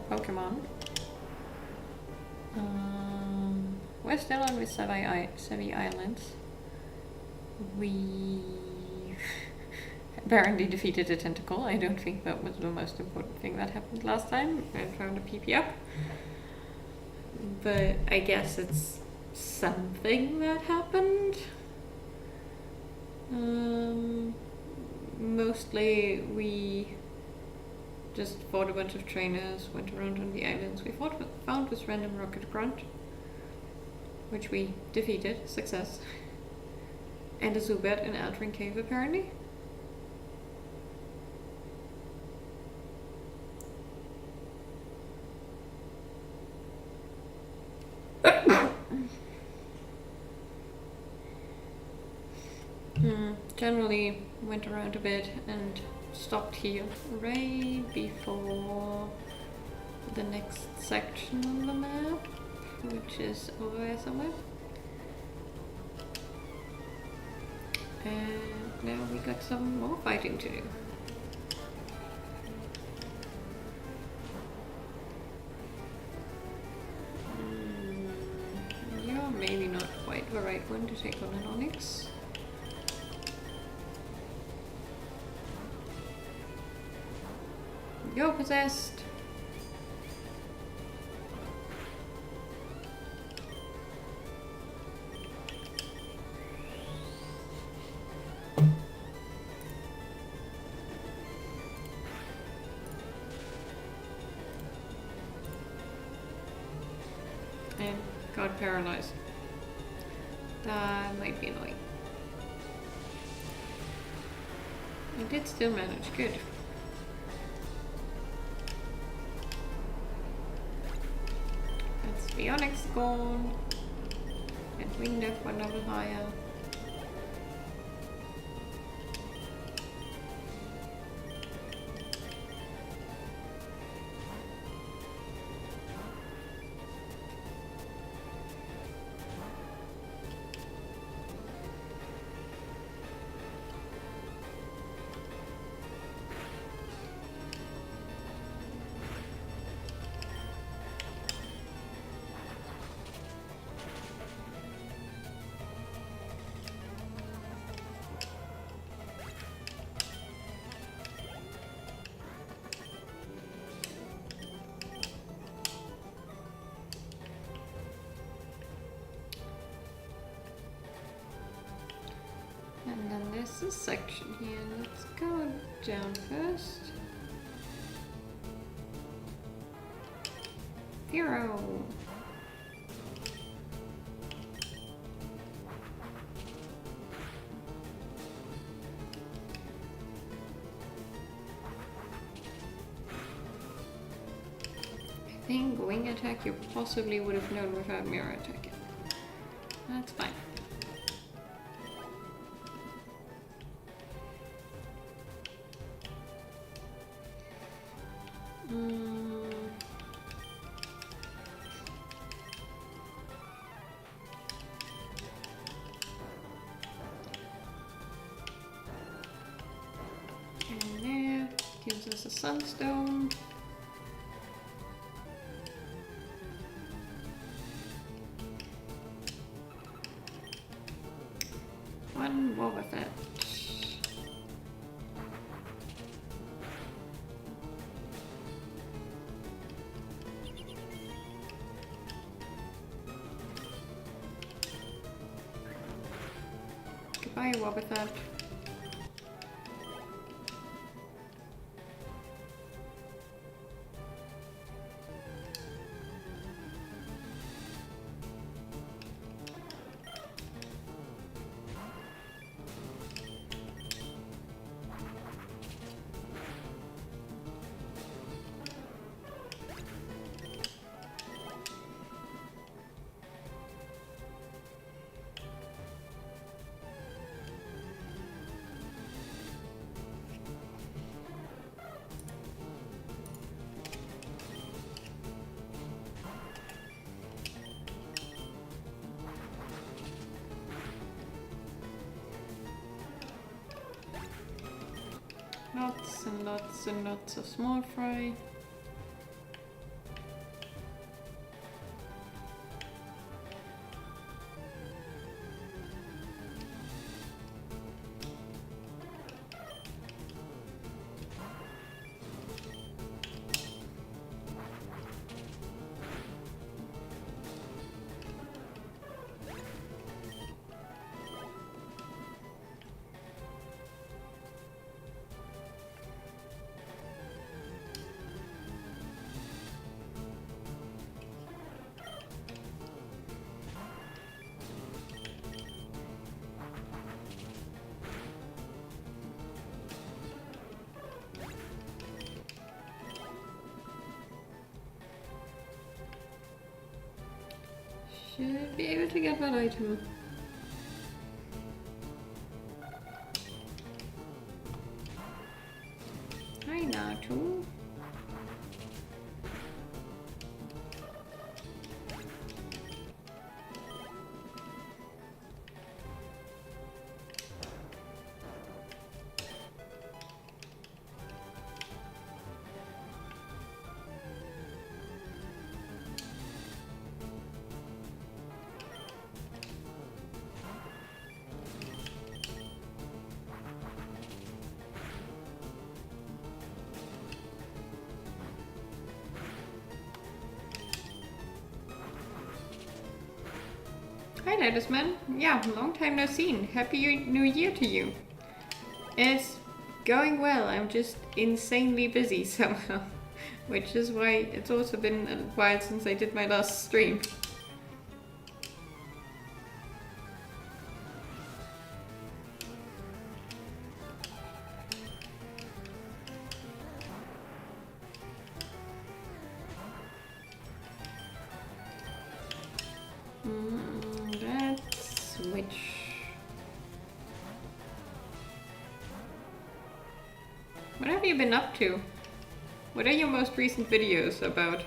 Pokemon. We're still on with Sevi Islands. We apparently defeated a tentacle. I don't think that was the most important thing that happened last time. I found a PP up. But I guess it's something that happened. Mostly we just fought a bunch of trainers, went around on the islands. We found this random rocket grunt, which we defeated, success. And a Zubat in Altering Cave apparently. Generally went around a bit and stopped here right before the next section on the map, which is over there somewhere. And now we got some more fighting to do. You're maybe not quite the right one to take on an Onyx. You're possessed! And got paralyzed. That might be annoying. I did still manage, good. The Onyx gone, and winged up one level higher. And then there's this section here. Let's go down first. 0. I think wing attack you possibly would have known without mirror attacking. That's fine. And there gives us a sunstone. One more with it. Goodbye, Wobbuffet. Lots and lots and lots of small fry. Should be able to get that item. Hi, Natu. Hi, Lettuceman. Yeah, long time no seen. Happy New Year to you. It's going well. I'm just insanely busy somehow, which is why it's also been a while since I did my last stream. Let's switch. What have you been up to? What are your most recent videos about?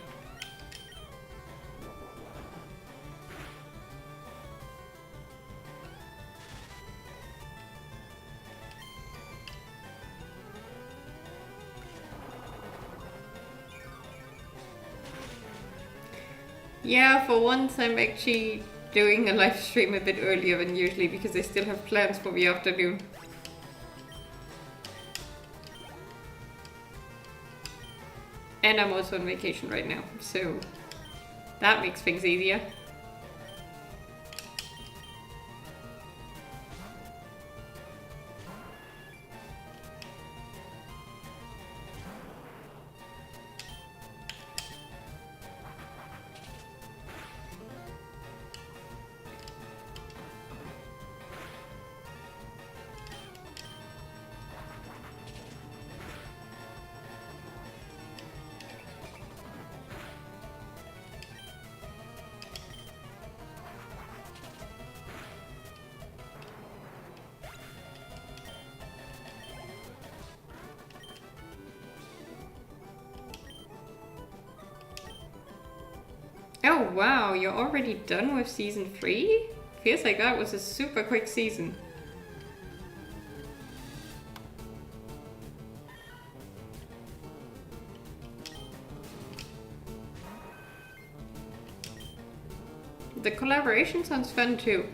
Yeah, for once I'm actually doing a live stream a bit earlier than usually because I still have plans for the afternoon. And I'm also on vacation right now, so that makes things easier. Oh wow, you're already done with season 3? Feels like that was a super quick season. The collaboration sounds fun too.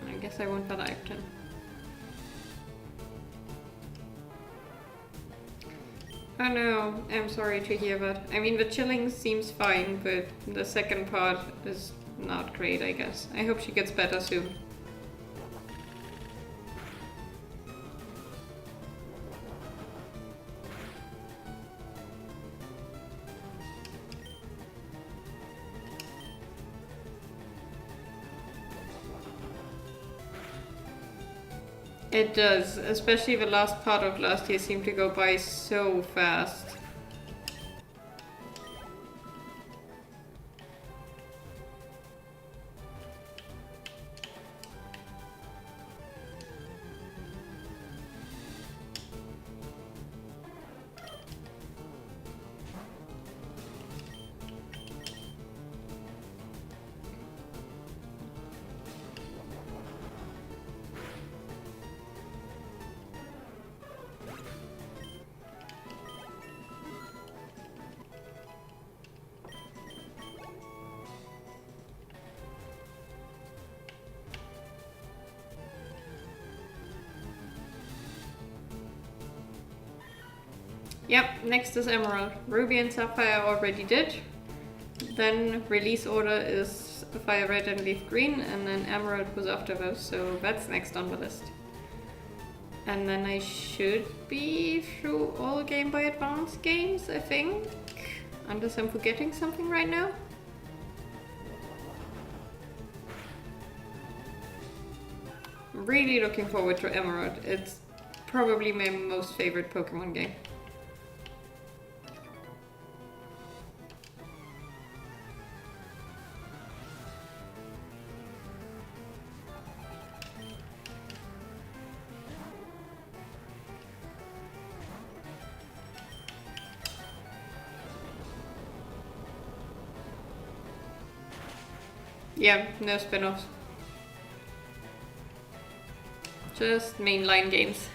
I guess I want that item. Oh no, I'm sorry to hear that. I mean, the chilling seems fine, but the second part is not great, I guess. I hope she gets better soon. It does, especially the last part of last year seemed to go by so fast. Yep, next is Emerald. Ruby and Sapphire already did. Then release order is FireRed and Leaf Green, and then Emerald was after those, so that's next on the list. And then I should be through all Game Boy Advance games, I think. Unless I'm forgetting something right now. I'm really looking forward to Emerald. It's probably my most favorite Pokemon game. Yeah, no spin-offs. Just mainline games.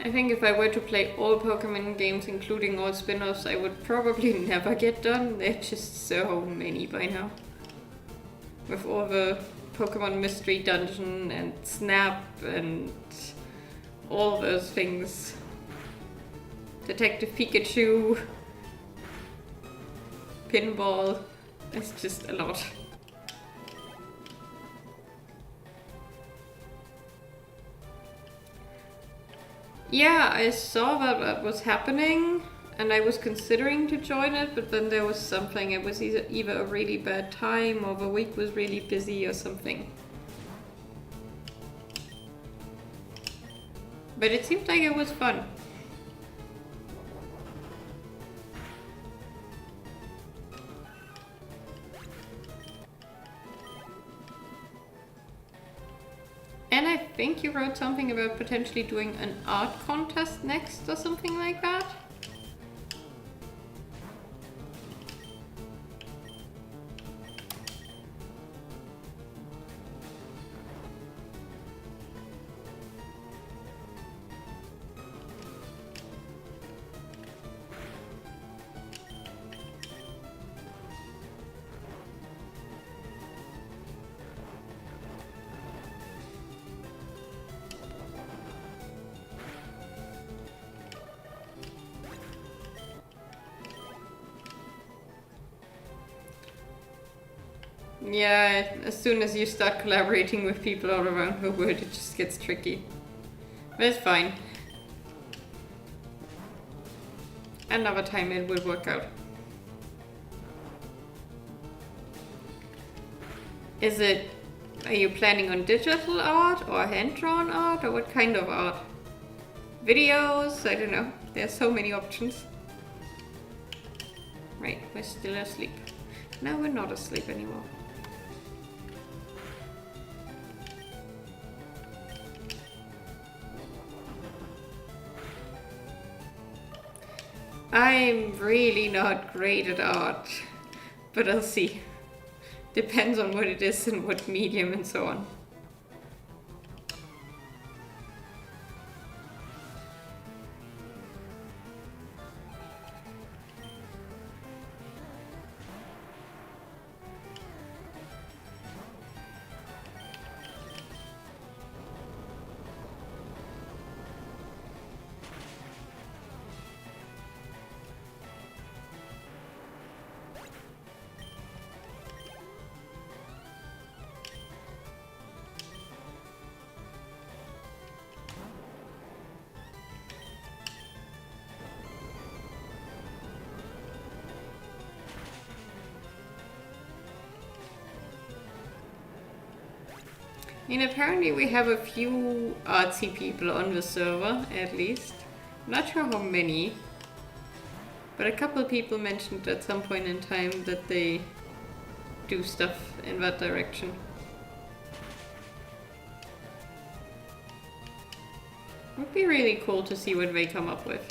I think if I were to play all Pokemon games, including all spin-offs, I would probably never get done. There are just so many by now. With all the Pokemon Mystery Dungeon and Snap and all those things. Detective Pikachu, Pinball, it's just a lot. Yeah, I saw that was happening, and I was considering to join it, but then there was something. It was either a really bad time, or the week was really busy, or something. But it seemed like it was fun. And I think you wrote something about potentially doing an art contest next or something like that? Yeah, as soon as you start collaborating with people all around the world, it just gets tricky. But it's fine. Another time it will work out. Are you planning on digital art or hand-drawn art, or what kind of art? Videos? I don't know. There's so many options. Right, we're still asleep. No, we're not asleep anymore. I'm really not great at art, but I'll see. Depends on what it is and what medium and so on. I mean, apparently we have a few artsy people on the server, at least. Not sure how many, but a couple of people mentioned at some point in time that they do stuff in that direction. Would be really cool to see what they come up with.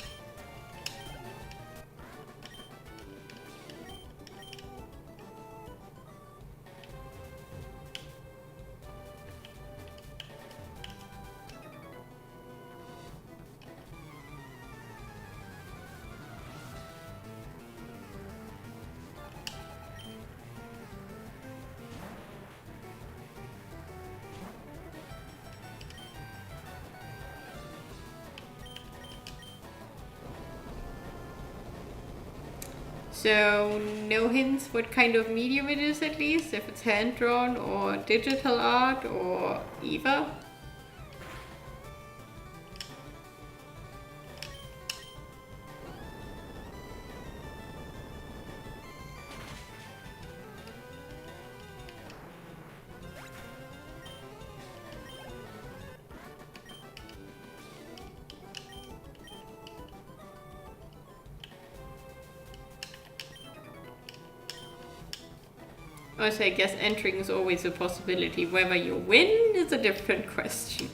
So no hints what kind of medium it is, at least, if it's hand-drawn or digital art or either. Also, I guess entering is always a possibility. Whether you win is a different question.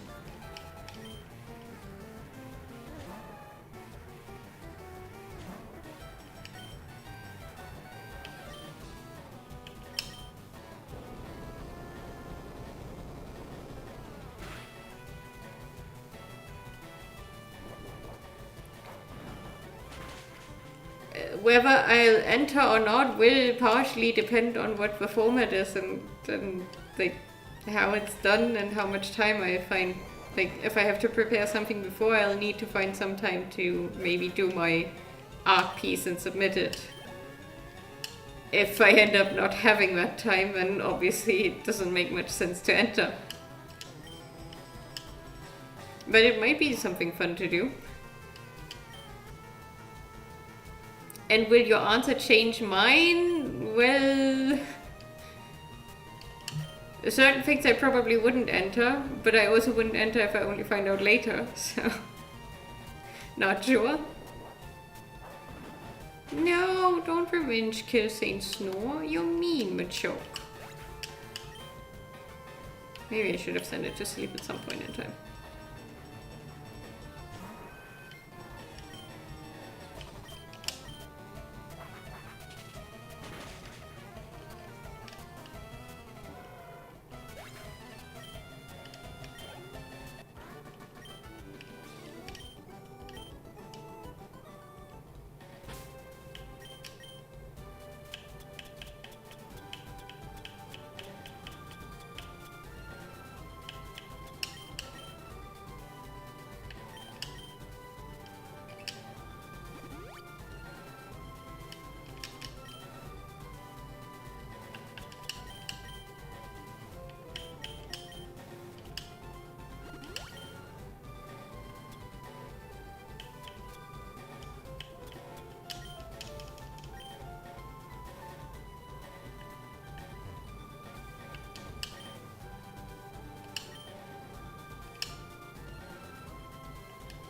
Whether I'll enter or not will partially depend on what the format is and like how it's done and how much time I find. Like, if I have to prepare something before, I'll need to find some time to maybe do my art piece and submit it. If I end up not having that time, then obviously it doesn't make much sense to enter. But it might be something fun to do. And will your answer change mine? Well, certain things I probably wouldn't enter, but I also wouldn't enter if I only find out later, so not sure. No, don't revenge kill Saint Snore. You're mean, Machoke. Maybe I should have sent it to sleep at some point in time.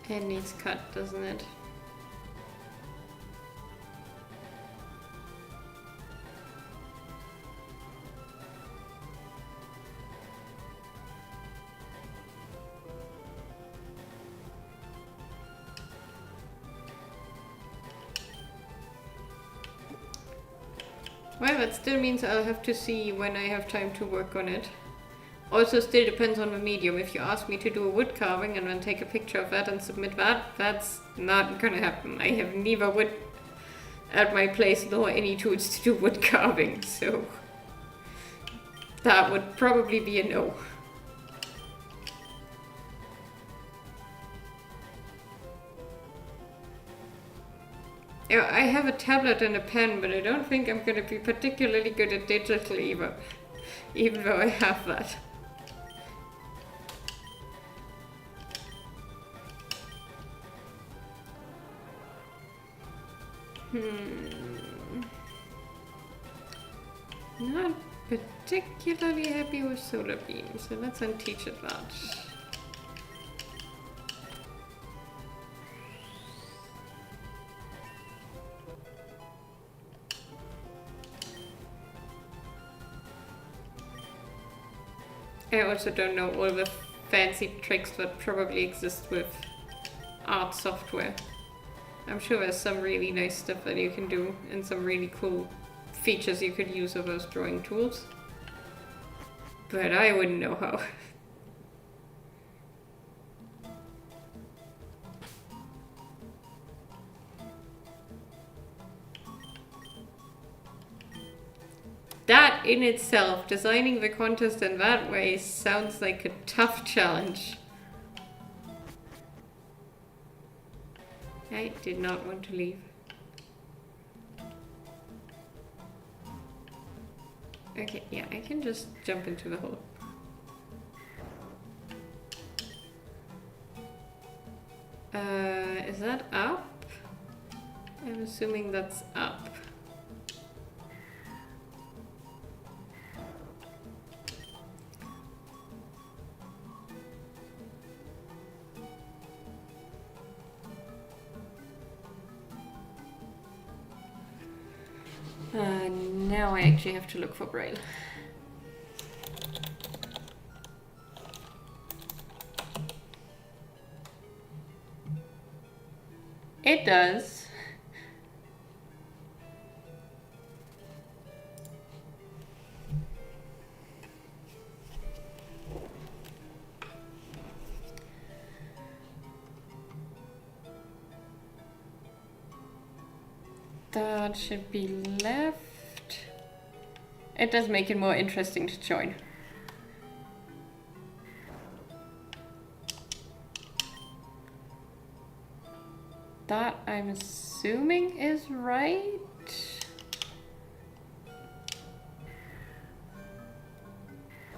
It needs cut, doesn't it? Well, that still means I'll have to see when I have time to work on it. Also still depends on the medium. If you ask me to do a wood carving and then take a picture of that and submit that, that's not gonna happen. I have neither wood at my place nor any tools to do wood carving, so that would probably be a no. Yeah, I have a tablet and a pen, but I don't think I'm gonna be particularly good at digital either, even though I have that. Not particularly happy with solar beam, so let's unteach it that. I also don't know all the fancy tricks that probably exist with art software. I'm sure there's some really nice stuff that you can do and some really cool features you could use of those drawing tools. But I wouldn't know how. That in itself, designing the contest in that way sounds like a tough challenge. I did not want to leave. Okay, yeah, I can just jump into the hole. Is that up? I'm assuming that's up. Now I actually have to look for Braille. It does. That should be left. It does make it more interesting to join. That, I'm assuming, is right.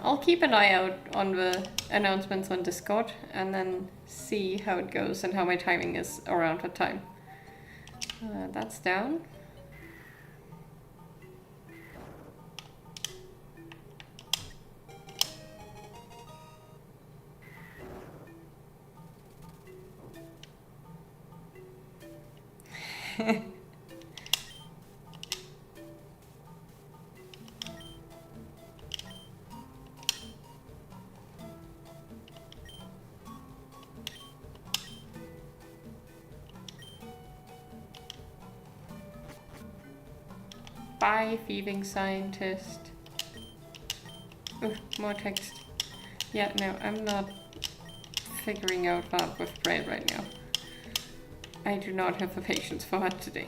I'll keep an eye out on the announcements on Discord and then see how it goes and how my timing is around that time. That's down. Bye, thieving scientist. Ooh, more text. Yeah, no, I'm not figuring out that with Braille right now. I do not have the patience for that today.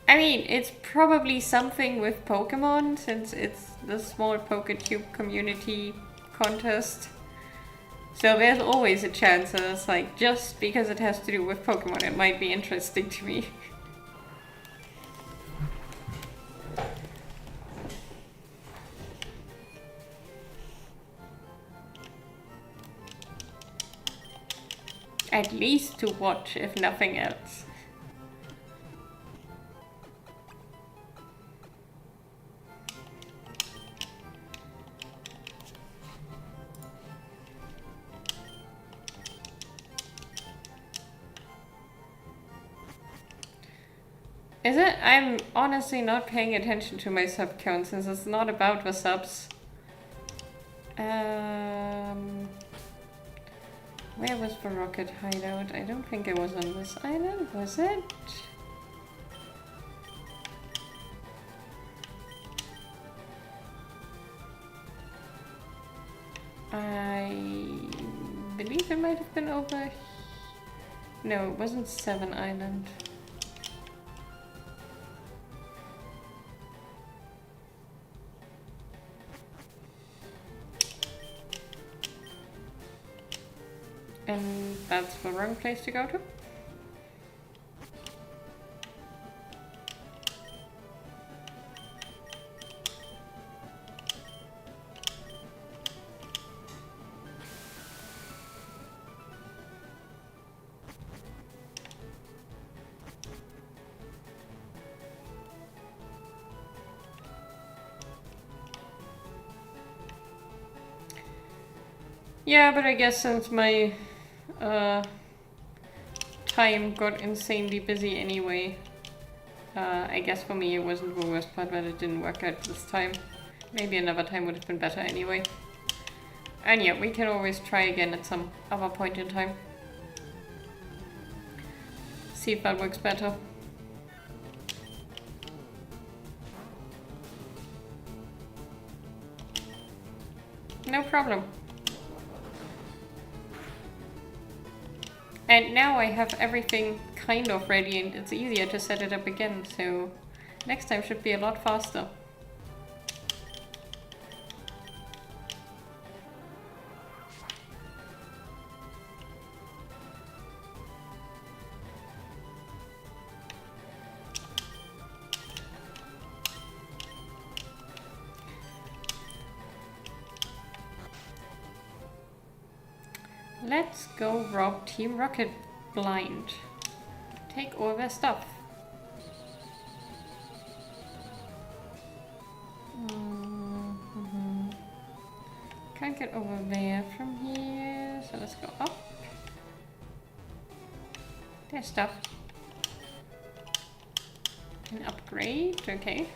I mean, it's probably something with Pokemon, since it's the small Poketube community contest. So there's always a chance that it's like, just because it has to do with Pokemon, it might be interesting to me. At least to watch, if nothing else. Is it? I'm honestly not paying attention to my sub count since it's not about the subs. Where was the rocket hideout? I don't think it was on this island, was it? I believe it might have been over. No, it wasn't Seven Island. And that's the wrong place to go to? Yeah, but I guess since my time got insanely busy anyway. I guess for me it wasn't the worst part that it didn't work out this time. Maybe another time would have been better anyway. And yeah, we can always try again at some other point in time. See if that works better. No problem. And now I have everything kind of ready and it's easier to set it up again, so next time should be a lot faster. Let's go rob Team Rocket blind. Take all their stuff. Can't get over there from here, so let's go up. There's stuff. An upgrade, okay.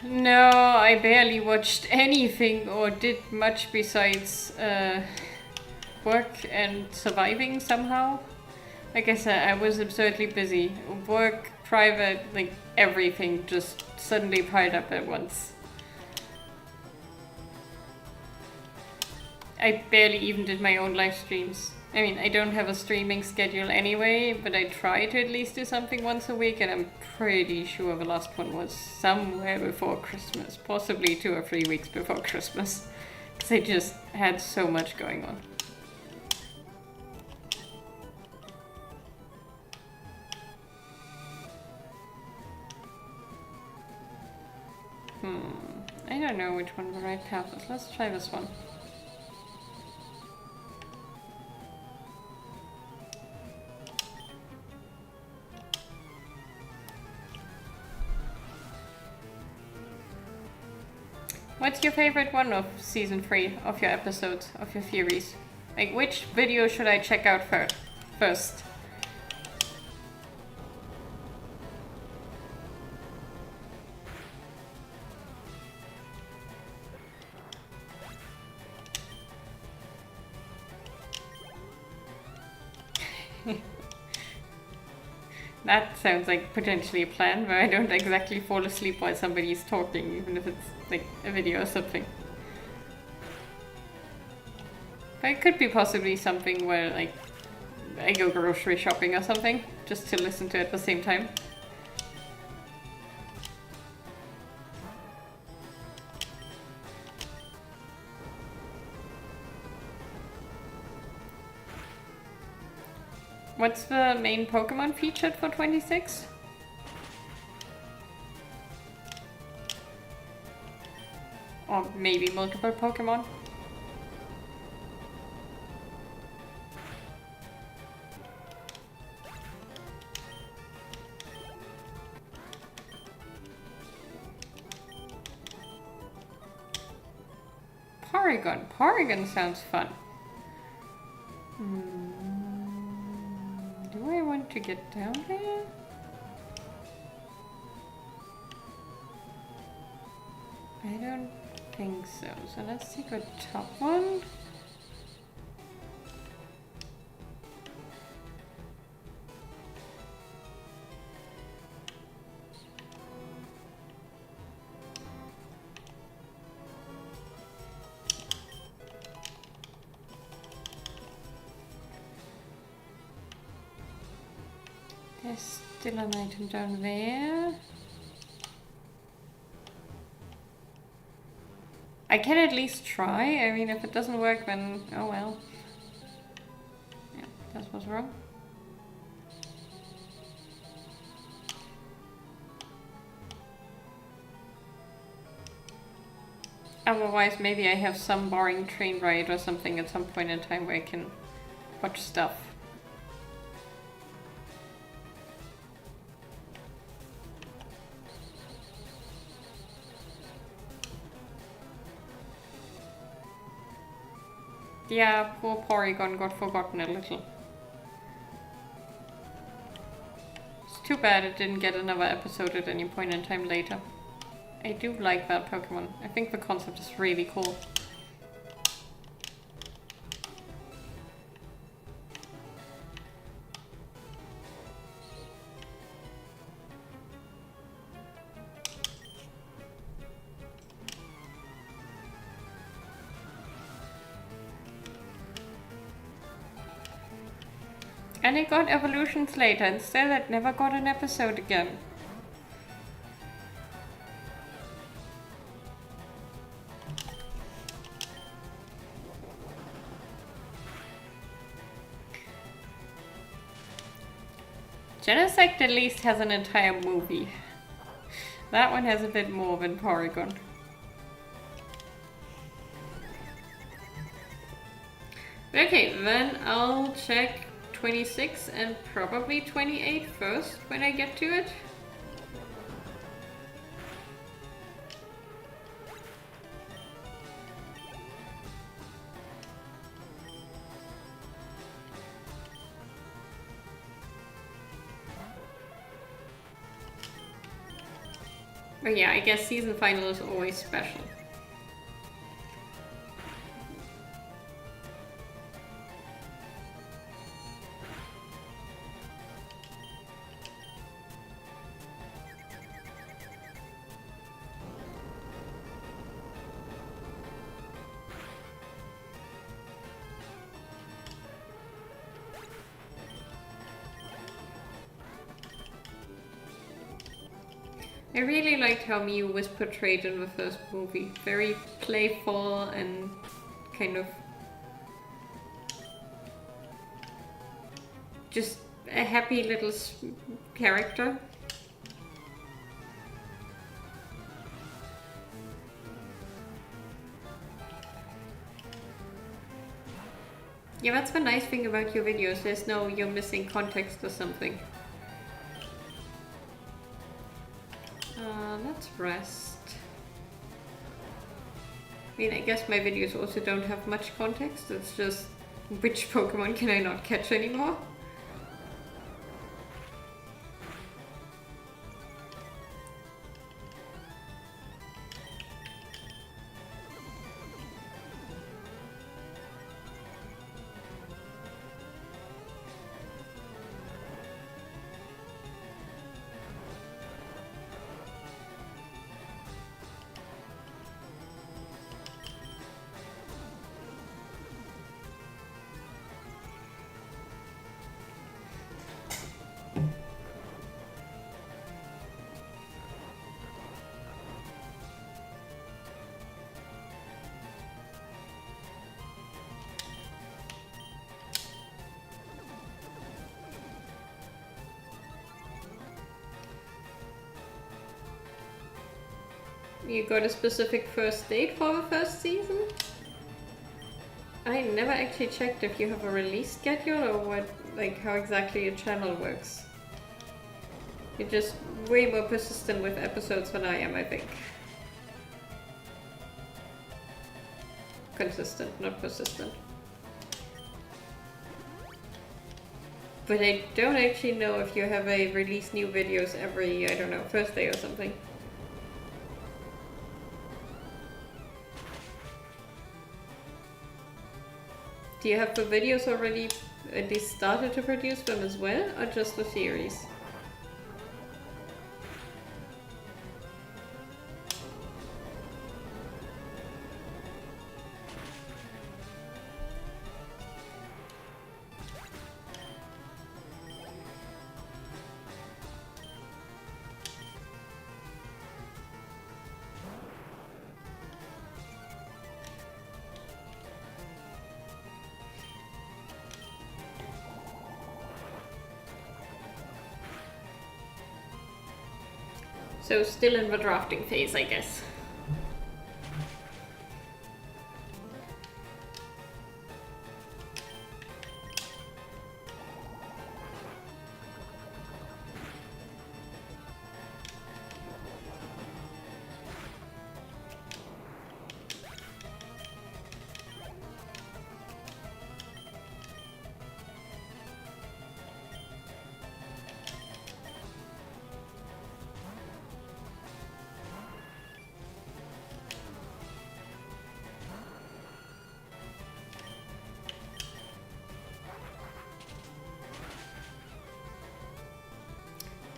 No, I barely watched anything or did much besides work and surviving somehow. Like I said, I was absurdly busy. Work, private, like everything just suddenly piled up at once. I barely even did my own live streams. I mean, I don't have a streaming schedule anyway, but I try to at least do something once a week, and I'm pretty sure the last one was somewhere before Christmas, possibly 2 or 3 weeks before Christmas, because I just had so much going on. I don't know which one the right path is. Let's try this one. What's your favorite one of season 3, of your episodes, of your theories? Like, which video should I check out first? That sounds like potentially a plan where I don't exactly fall asleep while somebody's talking, even if it's like a video or something. But it could be possibly something where like I go grocery shopping or something, just to listen to it at the same time. What's the main Pokemon featured for 26? Or maybe multiple Pokemon? Porygon. Porygon sounds fun. Do I want to get down there? I don't think so. So let's take a top one. There's still an item down there. I can at least try. I mean, if it doesn't work, then oh well. Yeah, that was wrong. Otherwise, maybe I have some boring train ride or something at some point in time where I can watch stuff. Yeah, poor Porygon got forgotten a little. It's too bad it didn't get another episode at any point in time later. I do like that Pokemon. I think the concept is really cool. then it got evolutions later, and still it never got an episode again. Genesect at least has an entire movie. That one has a bit more than Porygon. Okay, then I'll check 26 and probably 28 first when I get to it. But yeah, I guess season final is always special. I really liked how Mew was portrayed in the first movie. Very playful and kind of just a happy little character. Yeah, that's the nice thing about your videos. There's no you're missing context or something. Let's rest. I mean, I guess my videos also don't have much context. It's just which Pokemon can I not catch anymore? You got a specific first date for the first season? I never actually checked if you have a release schedule or what, like how exactly your channel works. You're just way more persistent with episodes than I am, I think. Consistent, not persistent. But I don't actually know if you have a release new videos every, I don't know, first day or something. Do you have the videos already at least started to produce them as well, or just the series? So still in the drafting phase, I guess.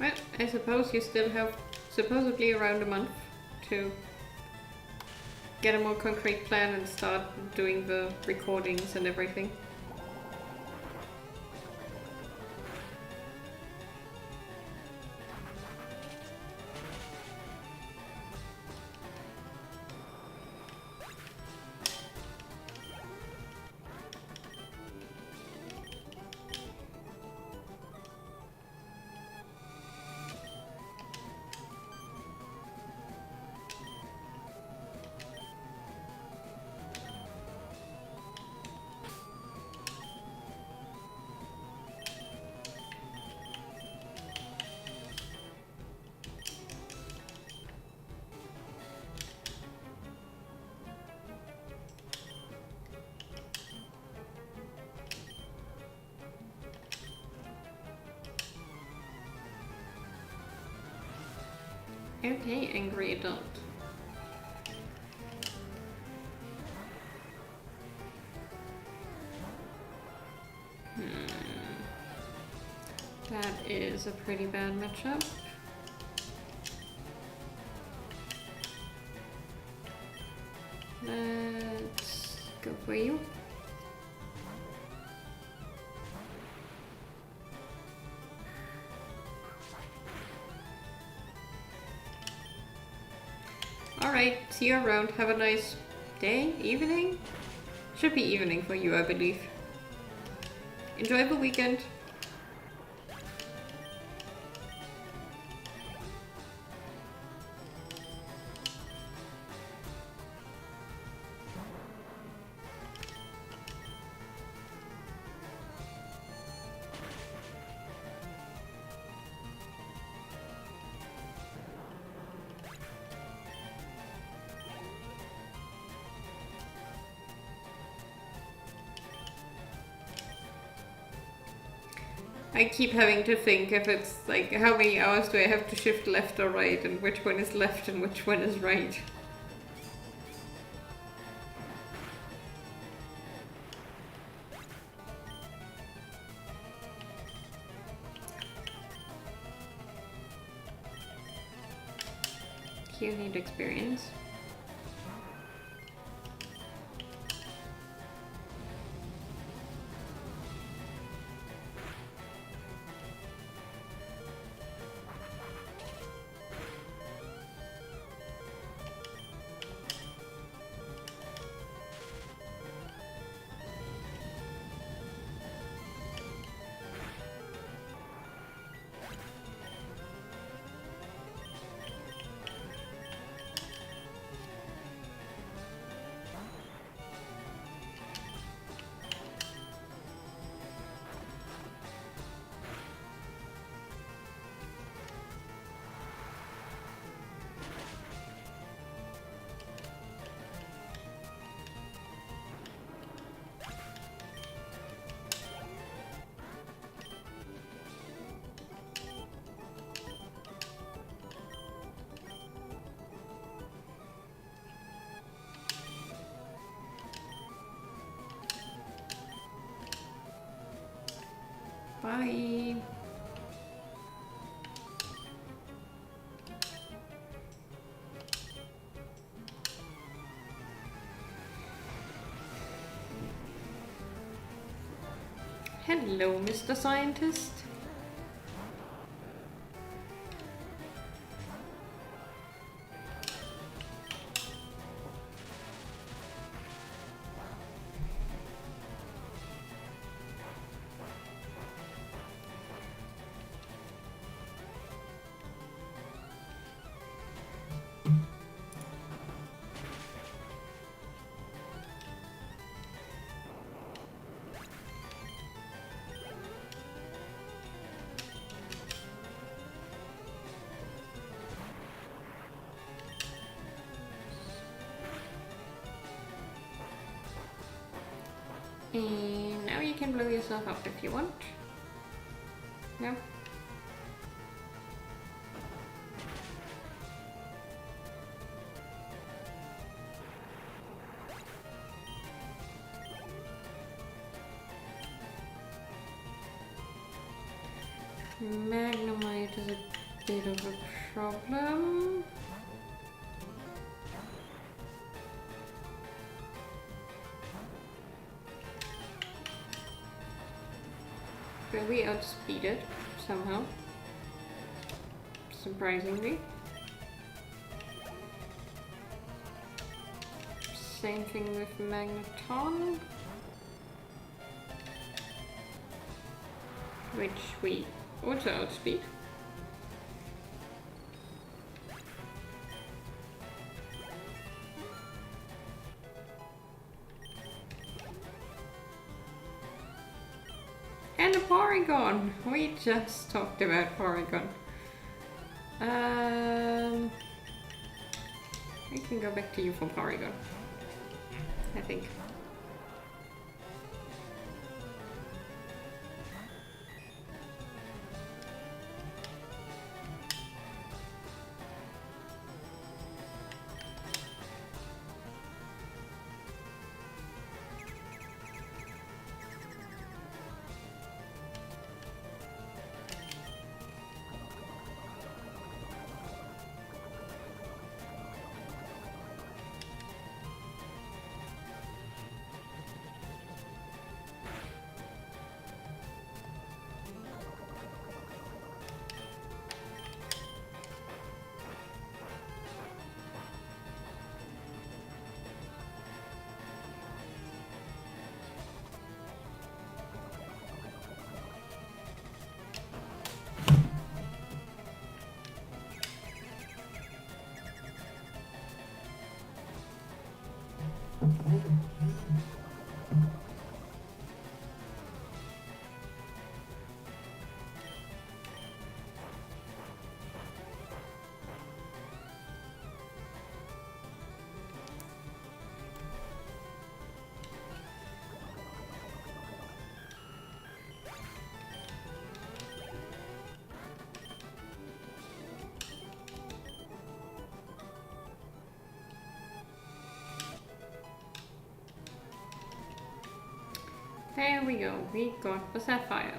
Well, I suppose you still have supposedly around a month to get a more concrete plan and start doing the recordings and everything. Okay, angry adult. That is a pretty bad matchup. Let's go for you. Alright, see you around. Have a nice day, evening? Should be evening for you, I believe. Enjoy the weekend. I keep having to think if it's like how many hours do I have to shift left or right and which one is left and which one is right. You need experience. Bye. Hello, Mr. Scientist. And now you can blow yourself up if you want. No? Magnemite is a bit of a problem. But we outspeeded somehow, surprisingly. Same thing with Magneton, which we also outspeed. And a Porygon! We just talked about Porygon. I can go back to you for Porygon, I think. There we go, we got the sapphire.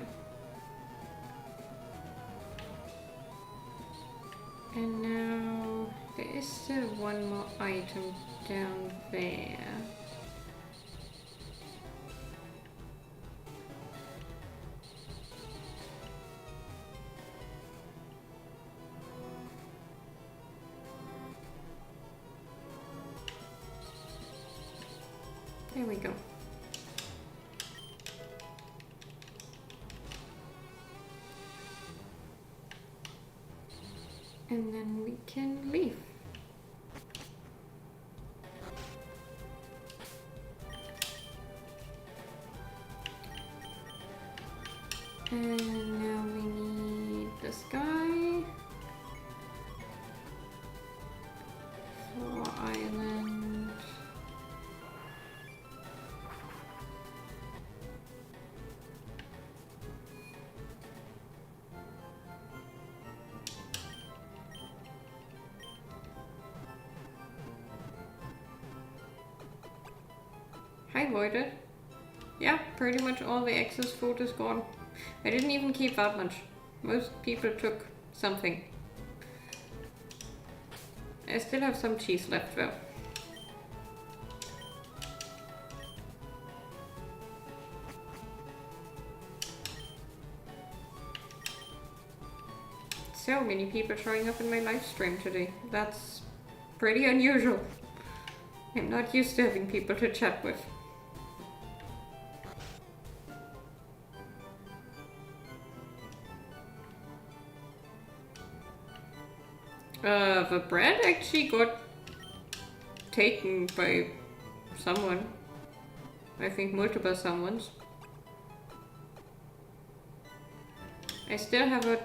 And now there is still one more item down there. There we go. And then we can leave. And now we need this guy for island. Hi, Voided. Yeah, pretty much all the excess food is gone. I didn't even keep that much. Most people took something. I still have some cheese left though. So many people showing up in my live stream today. That's pretty unusual. I'm not used to having people to chat with. The bread actually got taken by someone. I think multiple someones. I still have a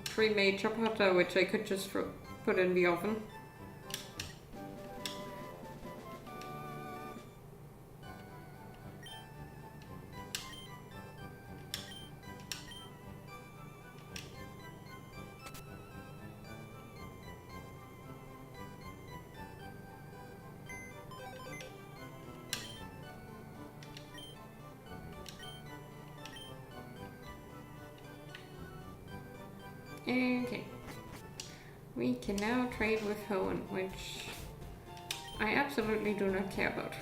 pre-made chapata which I could just put in the oven. Okay, we can now trade with Hoenn, which I absolutely do not care about.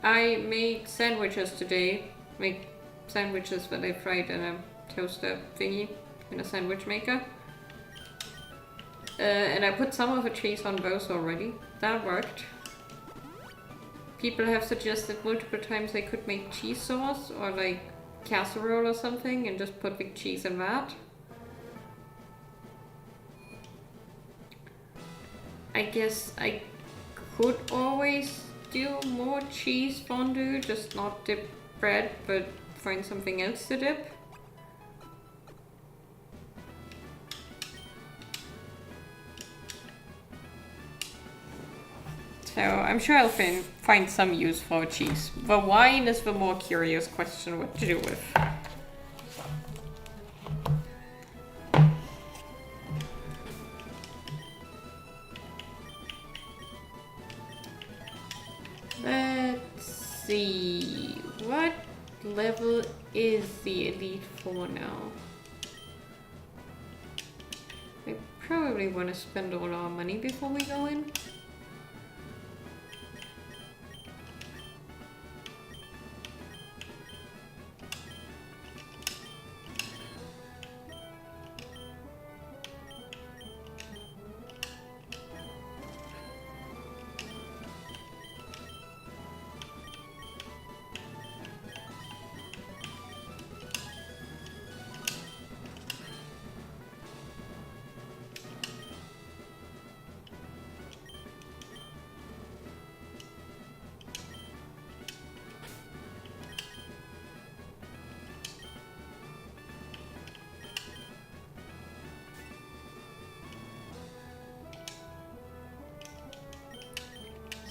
I made sandwiches today. Make sandwiches that I fried in a toaster thingy in a sandwich maker. And I put some of the cheese on those already. That worked. People have suggested multiple times I could make cheese sauce or like casserole or something and just put the cheese in that. I guess I could always do more cheese fondue, just not dip bread, but find something else to dip. So I'm sure I'll find some use for cheese. The wine is the more curious question what to do with. Let's see, what level is the Elite 4 now? We probably want to spend all our money before we go in.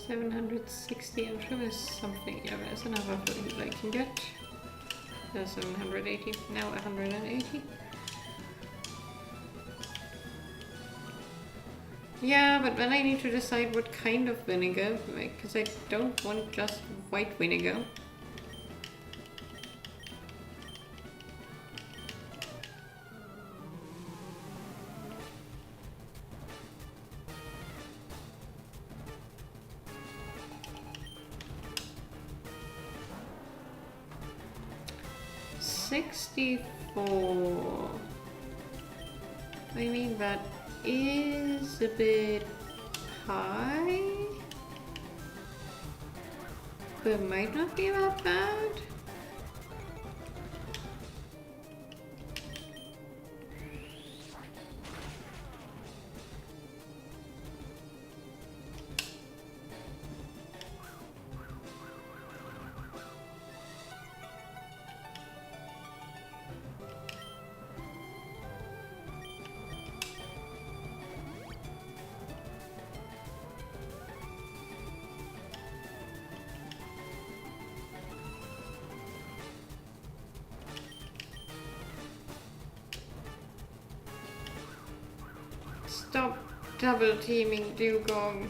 760, I'm sure there's something. Yeah, there's another food I can get. There's 780, now 180. Yeah, but then I need to decide what kind of vinegar, because I don't want just white vinegar. $64. I mean, that is a bit high, but it might not be that bad. Stop double teaming Dugong.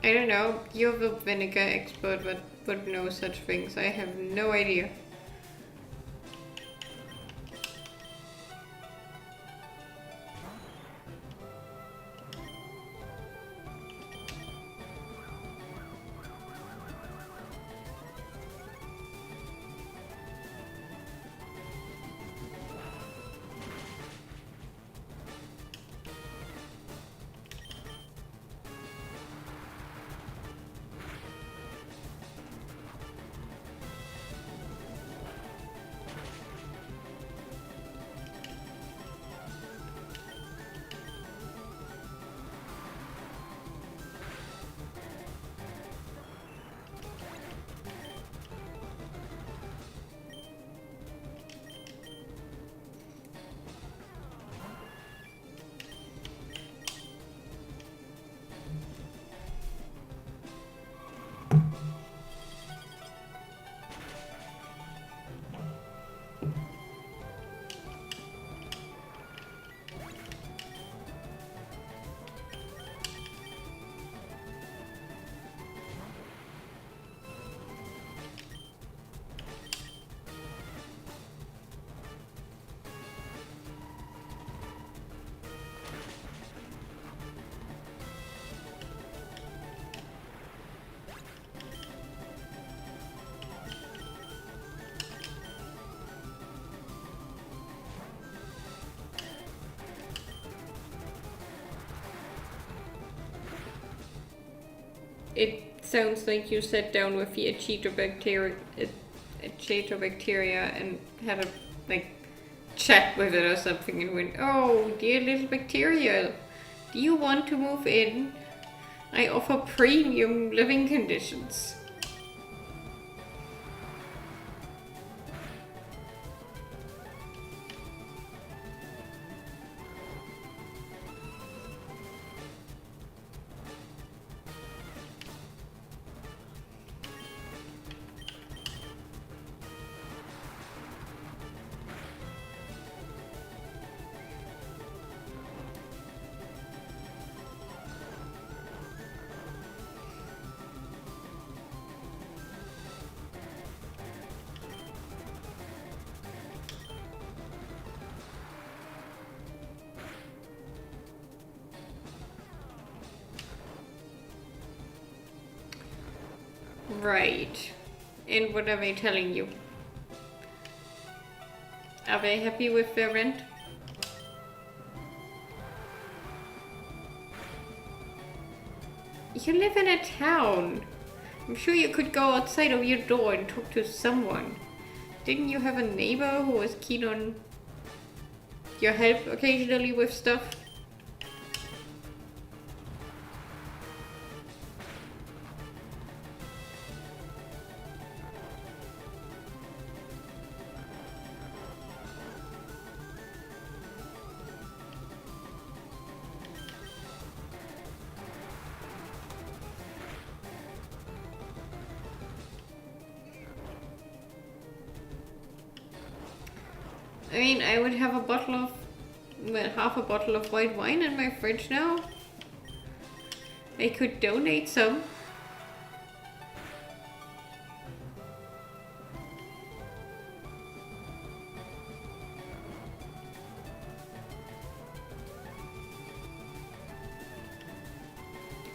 I don't know, you're the vinegar expert that would know such things. I have no idea. It sounds like you sat down with the Acetobacteria and had a chat with it or something and went, "Oh, dear little bacteria, do you want to move in? I offer premium living conditions." Right. And what are they telling you? Are they happy with their rent? You live in a town. I'm sure you could go outside of your door and talk to someone. Didn't you have a neighbor who was keen on your help occasionally with stuff. I mean, I would have a bottle of, well, half a bottle of white wine in my fridge now. I could donate some.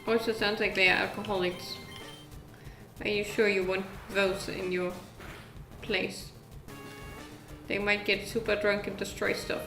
Also sounds like they are alcoholics. Are you sure you want those in your place? They might get super drunk and destroy stuff.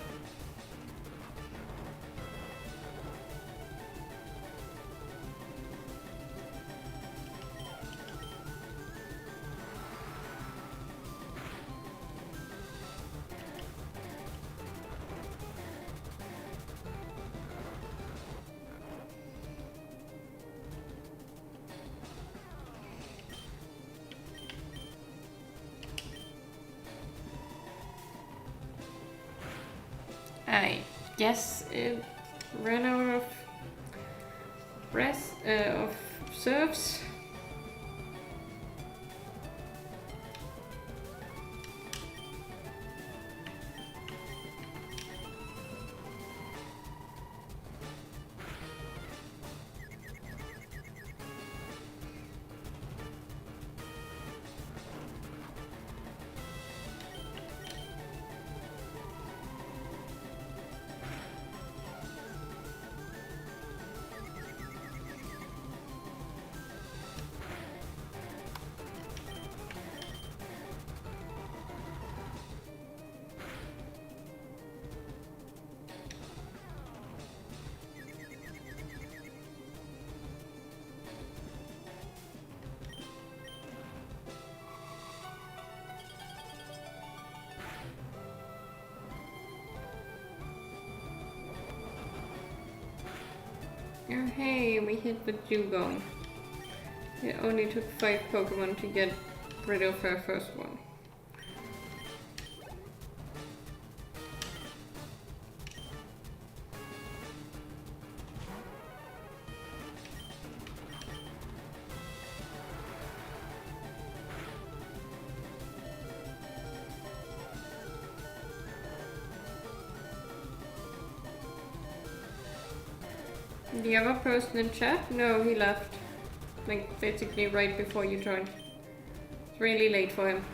I guess it ran out of of serves. Oh hey, we hit the dugong. It only took 5 Pokemon to get rid of our first one. The other person in chat? No, he left. Like, basically right before you joined. It's really late for him.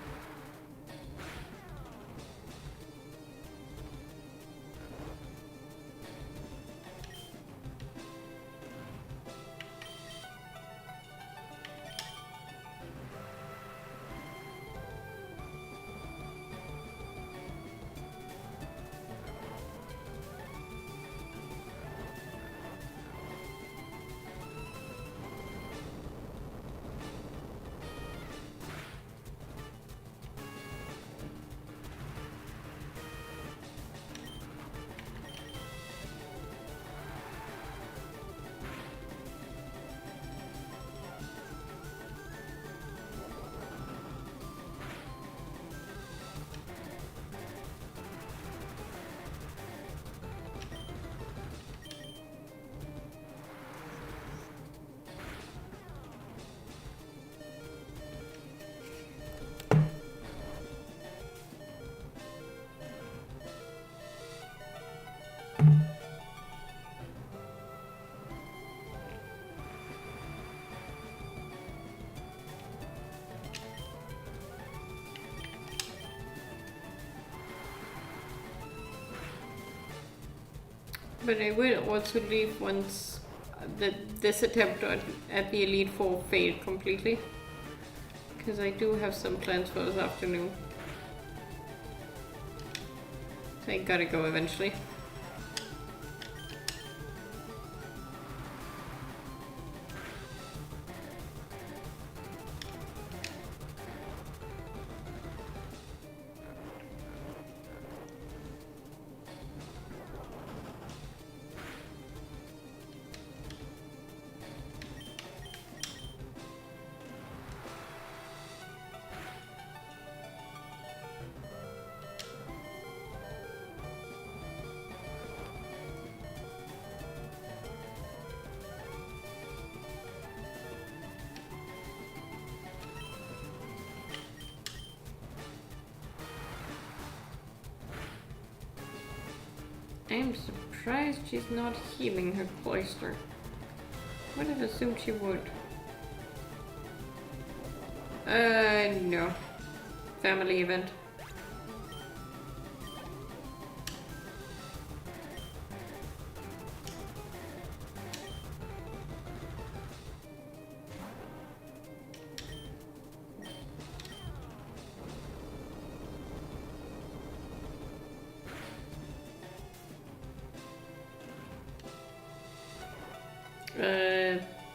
But I will also leave once this attempt at the Elite Four failed completely. Because I do have some plans for this afternoon. So I gotta go eventually. I'm surprised she's not healing her cloister. Would have assumed she would. No. Family event.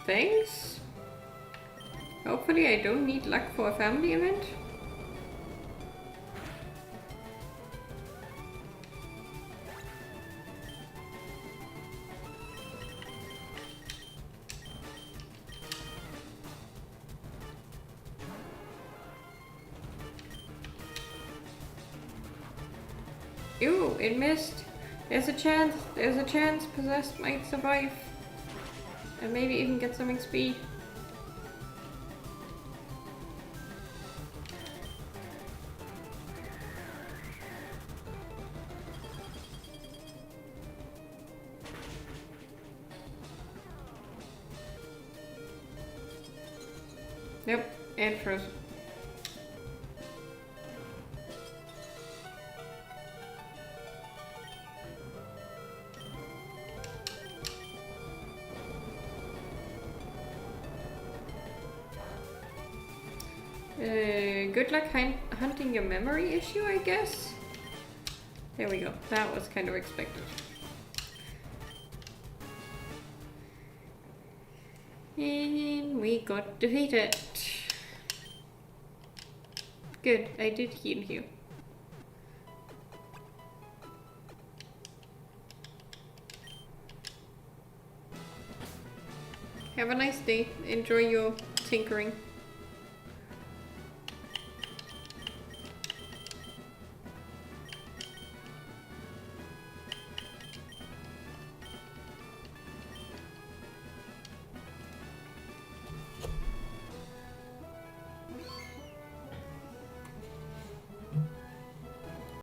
Thanks? Hopefully I don't need luck for a family event. Ew, it missed. There's a chance possessed might survive. And maybe even get some XP. Nope, and froze. Good luck hunting your memory issue, I guess? There we go. That was kind of expected. And we got defeated. Good, I did heal you. Have a nice day. Enjoy your tinkering.